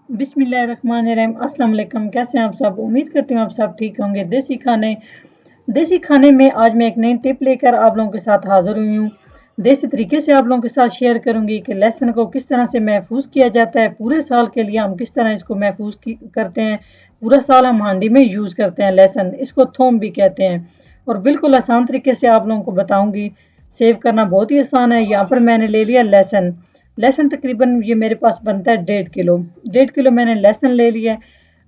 बिस्मिल्लाहिर्रहमानिर्रहीम। अस्सलाम वालेकुम। कैसे हैं आप सब? उम्मीद करती हूँ आप सब ठीक होंगे। देसी खाने में आज मैं एक नई टिप लेकर आप लोगों के साथ हाजिर हुई हूँ। देसी तरीके से आप लोगों के साथ शेयर करूंगी कि लहसुन को किस तरह से महफूज किया जाता है। पूरे साल के लिए हम किस तरह इसको करते हैं। पूरा साल हम हांडी में यूज़ करते हैं लहसुन, इसको थोम भी कहते हैं। और बिल्कुल आसान तरीके से आप लोगों को बताऊंगी। सेव करना बहुत ही आसान है। यहाँ पर मैंने ले लिया लहसुन। लहसुन तकरीबन ये मेरे पास बनता है 1.5 किलो। 1.5 किलो मैंने लहसुन ले लिया है।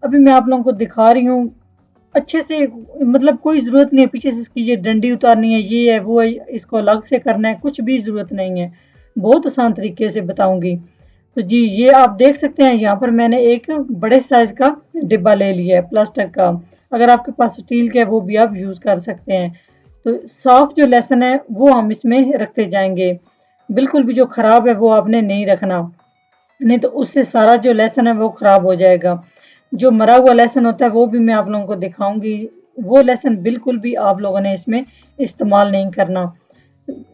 अभी मैं आप लोगों को दिखा रही हूँ अच्छे से, मतलब कोई ज़रूरत नहीं है पीछे से इसकी ये डंडी उतारनी है, ये है वो है, इसको अलग से करना है, कुछ भी ज़रूरत नहीं है। बहुत आसान तरीके से बताऊंगी। तो जी ये आप देख सकते हैं, यहाँ पर मैंने एक बड़े साइज का डिब्बा ले लिया है प्लास्टिक का। अगर आपके पास स्टील का है वो भी आप यूज़ कर सकते हैं। तो साफ जो लहसुन है वो हम इसमें रखते जाएंगे। बिल्कुल भी जो खराब है वो आपने नहीं रखना, नहीं तो उससे सारा जो लहसुन है वो खराब हो जाएगा। जो मरा हुआ लहसुन होता है वो भी मैं आप लोगों को दिखाऊंगी। वो लहसुन बिल्कुल भी आप लोगों ने इसमें इस्तेमाल नहीं करना।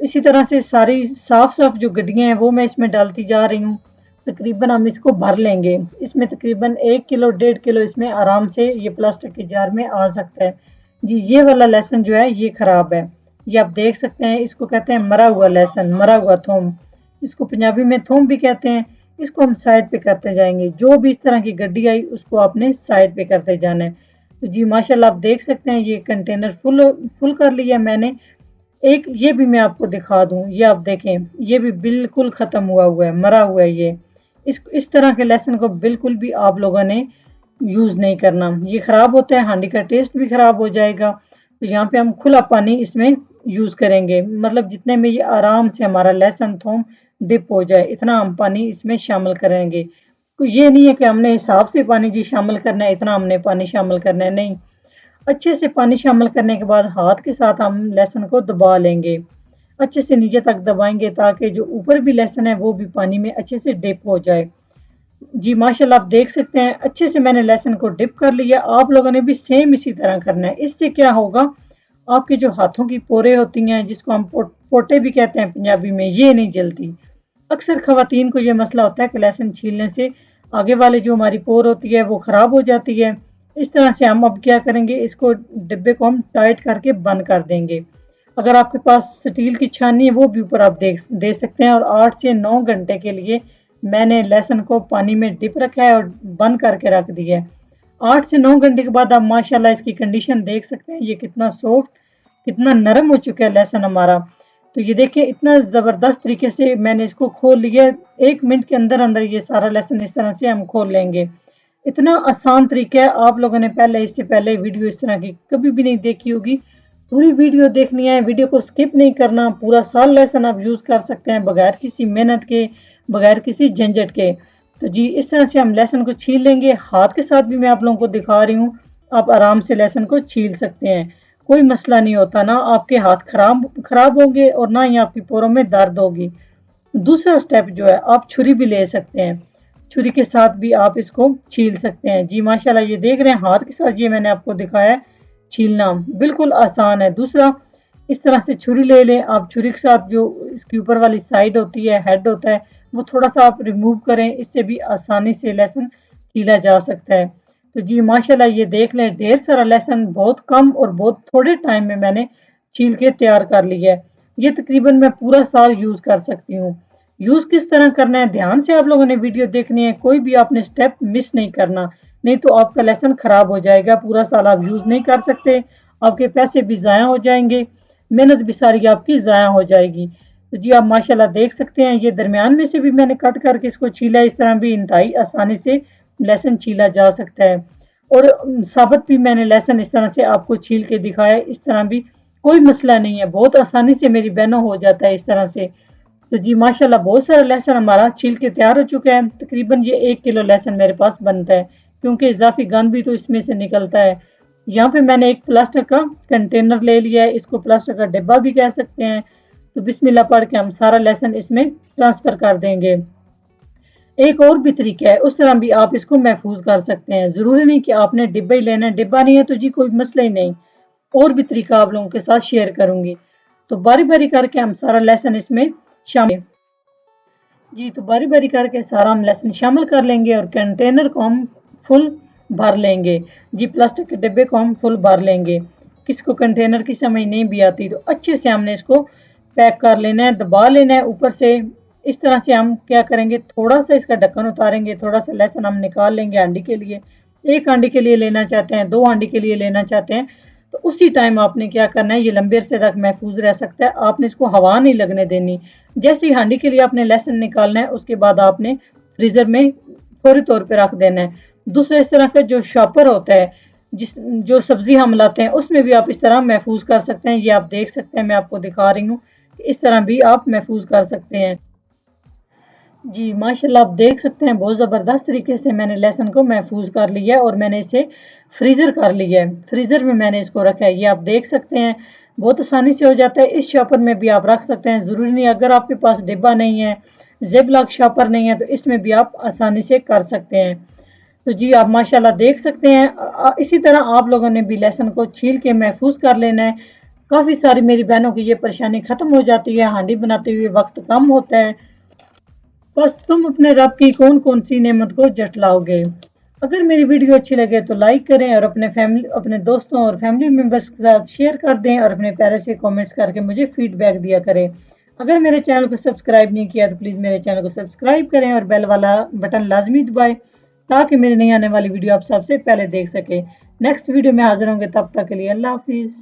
इसी तरह से सारी साफ साफ जो गड्डियाँ हैं वो मैं इसमें डालती जा रही हूँ। तकरीबन हम इसको भर लेंगे। इसमें तकरीबन 1 किलो 1.5 किलो इसमें आराम से ये प्लास्टिक के जार में आ सकता है। जी ये वाला लहसुन जो है ये खराब है। ये आप देख सकते हैं, इसको कहते हैं मरा हुआ लहसुन, मरा हुआ थोम। इसको पंजाबी में थोम भी कहते हैं। इसको हम साइड पे करते जाएंगे। जो भी इस तरह की गड्डी आई उसको आपने साइड पे करते जाना है। तो जी माशाल्लाह आप देख सकते हैं ये कंटेनर फुल फुल कर लिया मैंने। एक ये भी मैं आपको दिखा दूं, ये आप देखें, ये भी बिल्कुल खत्म हुआ है, मरा हुआ है ये। इस तरह के लहसुन को बिल्कुल भी आप लोगों ने यूज नहीं करना। ये खराब होता है, हांडी का टेस्ट भी खराब हो जाएगा। तो यहाँ पे हम खुला पानी इसमें यूज करेंगे, मतलब जितने में ये आराम से हमारा लहसुन थोम डिप हो जाए इतना हम पानी इसमें शामिल करेंगे। तो ये नहीं है कि हमने हिसाब से पानी जी शामिल करना है, इतना हमने पानी शामिल करना है, नहीं। अच्छे से पानी शामिल करने के बाद हाथ के साथ हम लहसुन को दबा लेंगे। अच्छे से नीचे तक दबाएंगे ताकि जो ऊपर भी लहसुन है वो भी पानी में अच्छे से डिप हो जाए। जी माशाल्लाह आप देख सकते हैं अच्छे से मैंने लहसुन को डिप कर लिया। आप लोगों ने भी सेम इसी तरह करना है। इससे क्या होगा, आपके जो हाथों की पोरे होती हैं, जिसको हम पोटे भी कहते हैं पंजाबी में, ये नहीं जलती। अक्सर खवातीन को ये मसला होता है कि लहसुन छीलने से आगे वाले जो हमारी पोर होती है वो ख़राब हो जाती है। इस तरह से हम अब क्या करेंगे, इसको डिब्बे को हम टाइट करके बंद कर देंगे। अगर आपके पास स्टील की छाननी है वो भी ऊपर आप दे सकते हैं। और 8 से 9 घंटे के लिए मैंने लहसुन को पानी में डिप रखा है और बंद करके रख दिया है। 8 से 9 घंटे के बाद आप माशाल्लाह इसकी कंडीशन देख सकते हैं, ये कितना सॉफ्ट, कितना नरम हो चुका है लहसुन हमारा। तो ये देखिए इतना ज़बरदस्त तरीके से मैंने इसको खोल लिया। 1 मिनट के अंदर अंदर ये सारा लहसुन इस तरह से हम खोल लेंगे। इतना आसान तरीका है, आप लोगों ने इससे पहले वीडियो इस तरह की कभी भी नहीं देखी होगी। पूरी वीडियो देखनी है, वीडियो को स्किप नहीं करना। पूरा साल लहसुन आप यूज़ कर सकते हैं बगैर किसी मेहनत के, बगैर किसी झंझट के। तो जी इस तरह से हम लहसुन को छील लेंगे। हाथ के साथ भी मैं आप लोगों को दिखा रही हूँ, आप आराम से लहसुन को छील सकते हैं। कोई मसला नहीं होता, ना आपके हाथ खराब होंगे और ना ही आपकी पोरों में दर्द होगी। दूसरा स्टेप जो है, आप छुरी भी ले सकते हैं। छुरी के साथ भी आप इसको छील सकते हैं। जी माशाल्लाह ये देख रहे हैं हाथ के साथ ये मैंने आपको दिखाया है छीलना, बिल्कुल आसान है। दूसरा, इस तरह से छुरी ले लें आप। छुरी के साथ जो इसकी ऊपर वाली साइड होती है, हेड होता है, वो थोड़ा सा आप रिमूव करें। इससे भी आसानी से लहसुन छीला जा सकता है। तो जी माशाल्लाह ये देख लें, ढेर सारा लहसुन बहुत कम और बहुत थोड़े टाइम में मैंने छील के तैयार कर लिया है। ये तकरीबन मैं पूरा साल यूज़ कर सकती हूँ। यूज़ किस तरह करना है, ध्यान से आप लोगों ने वीडियो देखनी है, कोई भी आपने स्टेप मिस नहीं करना, नहीं तो आपका लहसुन खराब हो जाएगा। पूरा साल आप यूज़ नहीं कर सकते, आपके पैसे भी ज़ाया हो जाएंगे, मेहनत भी सारी आपकी ज़ाया हो जाएगी। तो जी आप माशाल्लाह देख सकते हैं, ये दरमियान में से भी मैंने कट करके इसको छीला। इस तरह भी इंतहाई आसानी से लहसुन छीला जा सकता है। और साबुत भी मैंने लहसुन इस तरह से आपको छील के दिखाया। इस तरह भी कोई मसला नहीं है, बहुत आसानी से मेरी बहनों हो जाता है इस तरह से। तो जी माशाल्लाह बहुत सारा लहसुन हमारा छील के तैयार हो चुका है। तकरीबन ये 1 किलो लहसुन मेरे पास बनता है, क्योंकि इजाफी गंद भी तो इसमें से निकलता है। यहाँ पे मैंने एक प्लास्टिक का कंटेनर ले लिया है, इसको प्लास्टिक का डिब्बा भी कह सकते हैं। तो बिस्मिल्लाह पढ़ के हम सारा लहसुन इसमें ट्रांसफर कर देंगे। एक और भी तरीका है, उस तरह भी आप इसको महफूज कर सकते हैं। जरूरी नहीं कि आपने डिब्बा ही लेना है, डिब्बा नहीं है तो जी कोई मसला ही नहीं। और भी तरीका आप लोगों के साथ शेयर करूंगी। तो बारी बारी करके हम सारा लहसुन इसमें शामिल। जी, तो बारी बारी करके सारा हम लेसन शामिल कर लेंगे और कंटेनर को हम फुल भर लेंगे। जी, प्लास्टिक के डिब्बे को हम फुल भर लेंगे। किसको कंटेनर की समझ नहीं भी आती तो अच्छे से हमने इसको पैक कर लेना है, दबा लेना है ऊपर से। इस तरह से हम क्या करेंगे, थोड़ा सा इसका ढक्कन उतारेंगे, थोड़ा सा लहसुन हम निकाल लेंगे हांडी के लिए। एक हांडी के लिए लेना चाहते हैं, 2 हांडी के लिए लेना चाहते हैं, तो उसी टाइम आपने क्या करना है, ये लंबे अरसे तक महफूज रह सकता है। आपने इसको हवा नहीं लगने देनी। जैसे ही हांडी के लिए आपने लहसुन निकालना है, उसके बाद आपने फ्रीजर में फौरी तौर पे रख देना है। दूसरा, इस तरह का जो शॉपर होता है, जिस जो सब्जी हम लाते हैं, उसमें भी आप इस तरह महफूज कर सकते हैं। ये आप देख सकते हैं, मैं आपको दिखा रही हूँ, इस तरह भी आप महफूज कर सकते हैं। जी, माशाल्लाह आप देख सकते हैं बहुत ज़बरदस्त तरीके से मैंने लहसुन को महफूज कर लिया है और मैंने इसे फ्रीज़र कर लिया है। फ्रीज़र में मैंने इसको रखा है, ये आप देख सकते हैं, बहुत आसानी से हो जाता है। इस शॉपर में भी आप रख सकते हैं, ज़रूरी नहीं अगर आपके पास डिब्बा नहीं है, ज़िप लॉक शॉपर नहीं है, तो इसमें भी आप आसानी से कर सकते हैं। तो जी, आप माशाल्लाह देख सकते हैं। इसी तरह आप लोगों ने भी लहसुन को छील के महफूज कर लेना है। काफ़ी सारी मेरी बहनों की ये परेशानी ख़त्म हो जाती है, हांडी बनाते हुए वक्त कम होता है। बस तुम अपने रब की कौन कौन सी नेमत को जटलाओगे। अगर मेरी वीडियो अच्छी लगे तो लाइक करें और अपने दोस्तों और फैमिली मेंबर्स के साथ शेयर कर दें और अपने प्यारे से कमेंट्स करके मुझे फीडबैक दिया करें। अगर मेरे चैनल को सब्सक्राइब नहीं किया तो प्लीज़ मेरे चैनल को सब्सक्राइब करें और बेल वाला बटन लाजमी दबाएं, ताकि मेरी नई आने वाली वीडियो आप सबसे पहले देख सकें। नेक्स्ट वीडियो में हाजिर होंगे, तब तक के लिए अल्लाह हाफिज़।